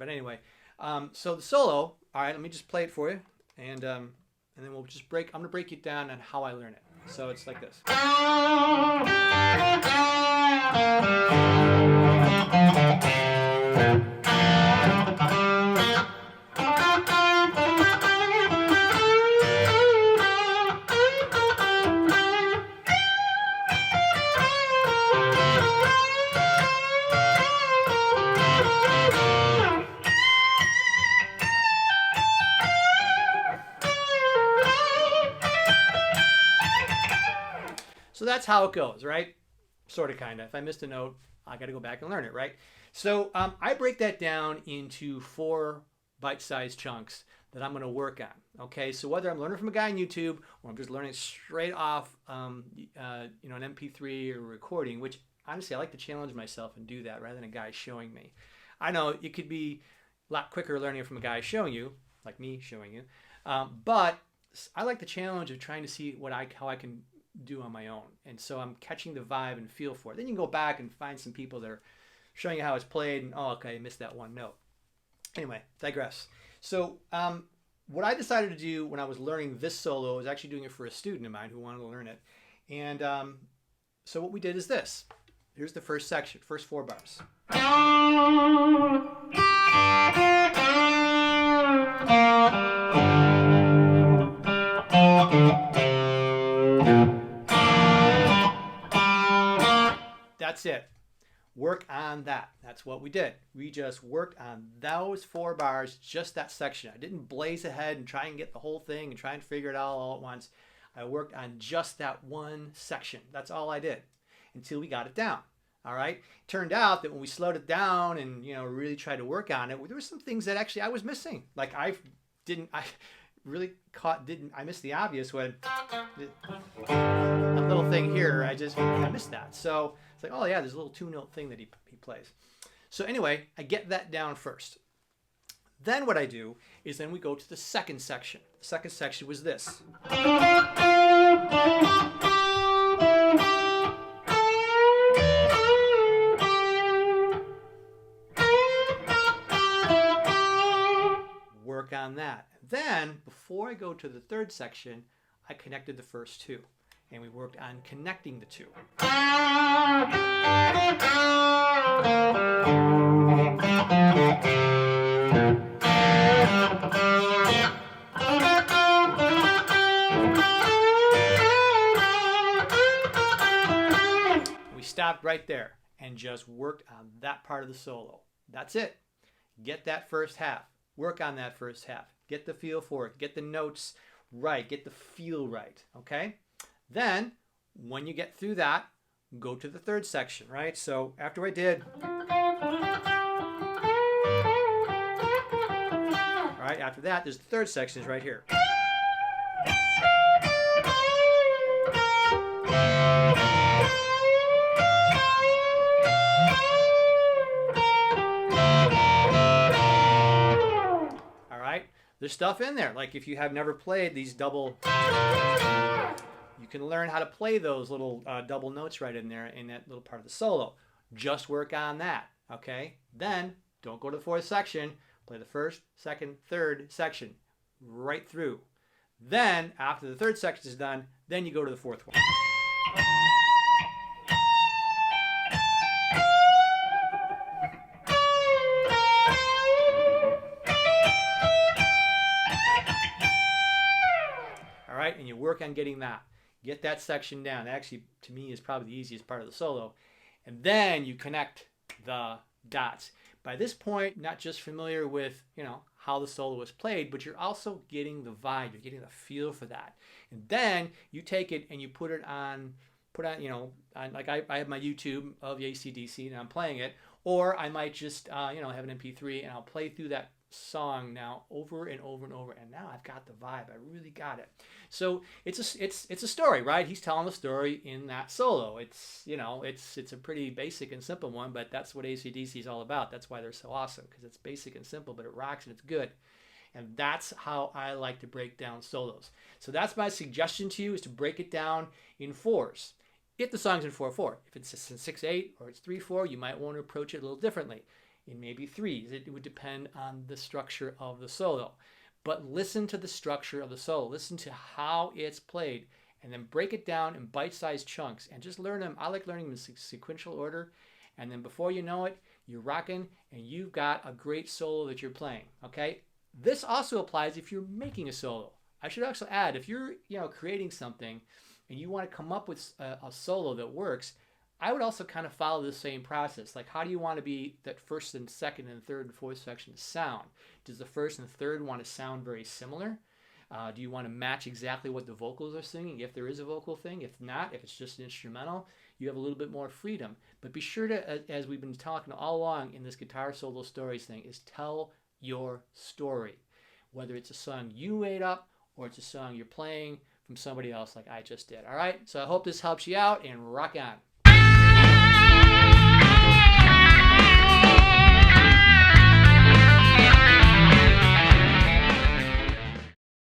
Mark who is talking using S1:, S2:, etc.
S1: But anyway, so the solo. All right, let me just play it for you, and then we'll just break. I'm gonna break it down on how I learn it. So it's like this. So that's how it goes, right? Sort of, kind of. If I missed a note, I got to go back and learn it, right? So I break that down into 4 bite-sized chunks that I'm going to work on. Okay, so whether I'm learning from a guy on YouTube or I'm just learning straight off, an MP3 or recording, which honestly I like to challenge myself and do that rather than a guy showing me. I know it could be a lot quicker learning from a guy showing you, like me showing you, but I like the challenge of trying to see how I can do on my own. And so I'm catching the vibe and feel for it. Then you can go back and find some people that are showing you how it's played and, oh, okay, I missed that one note. Anyway, digress. So what I decided to do when I was learning this solo was actually doing it for a student of mine who wanted to learn it. And so what we did is this. Here's the first section, first 4 bars. That's it. Work on that. That's what we did. We just worked on those 4 bars, just that section. I didn't blaze ahead and try and get the whole thing and try and figure it out all at once. I worked on just that one section. That's all I did until we got it down. All right. It turned out that when we slowed it down and really tried to work on it, there were some things that actually I was missing. Like I missed the obvious when a little thing here, I missed that. So it's like, oh yeah, there's a little 2-note thing that he plays. So anyway, I get that down first. Then what I do is then we go to the second section. The second section was this. Work on that. Then, before I go to the third section, I connected the first 2. And we worked on connecting the 2. We stopped right there and just worked on that part of the solo. That's it. Get that first half. Work on that first half. Get the feel for it. Get the notes right. Get the feel right. Okay? Then, when you get through that, go to the third section, right? So after I did, all right, after that, there's the third section is right here. There's stuff in there. Like if you have never played these double, you can learn how to play those little double notes right in there in that little part of the solo. Just work on that, okay? Then don't go to the 4th section. Play the 1st, 2nd, 3rd section right through. Then after the 3rd section is done, then you go to the 4th one. And you work on getting that. Get that section down. That actually, to me, is probably the easiest part of the solo. And then you connect the dots. By this point, not just familiar with, how the solo is played, but you're also getting the vibe. You're getting the feel for that. And then you take it and you put on, like I have my YouTube of the ACDC and I'm playing it. Or I might just, have an MP3 and I'll play through that song now over and over and over, and now I've got the vibe. I really got it. So it's a story, right? He's telling the story in that solo. It's a pretty basic and simple one, but that's what ACDC is all about. That's why they're so awesome, because it's basic and simple, but it rocks and it's good. And that's how I like to break down solos. So that's my suggestion to you, is to break it down in 4s. If the song's in 4/4, if it's in 6/8 or it's 3/4, you might want to approach it a little differently. It may be threes. It would depend on the structure of the solo. But listen to the structure of the solo. Listen to how it's played, and then break it down in bite-sized chunks and just learn them. I like learning them in sequential order. And then before you know it, you're rocking and you've got a great solo that you're playing. Okay? This also applies if you're making a solo. I should also add, if you're creating something and you want to come up with a solo that works, I would also kind of follow the same process. Like, how do you want to be that first and second and third and fourth section sound? Does the first and third want to sound very similar? Do you want to match exactly what the vocals are singing, if there is a vocal thing? If not, if it's just an instrumental, you have a little bit more freedom. But be sure to, as we've been talking all along in this guitar solo stories thing, is tell your story. Whether it's a song you made up or it's a song you're playing from somebody else like I just did. All right? So I hope this helps you out, and rock on.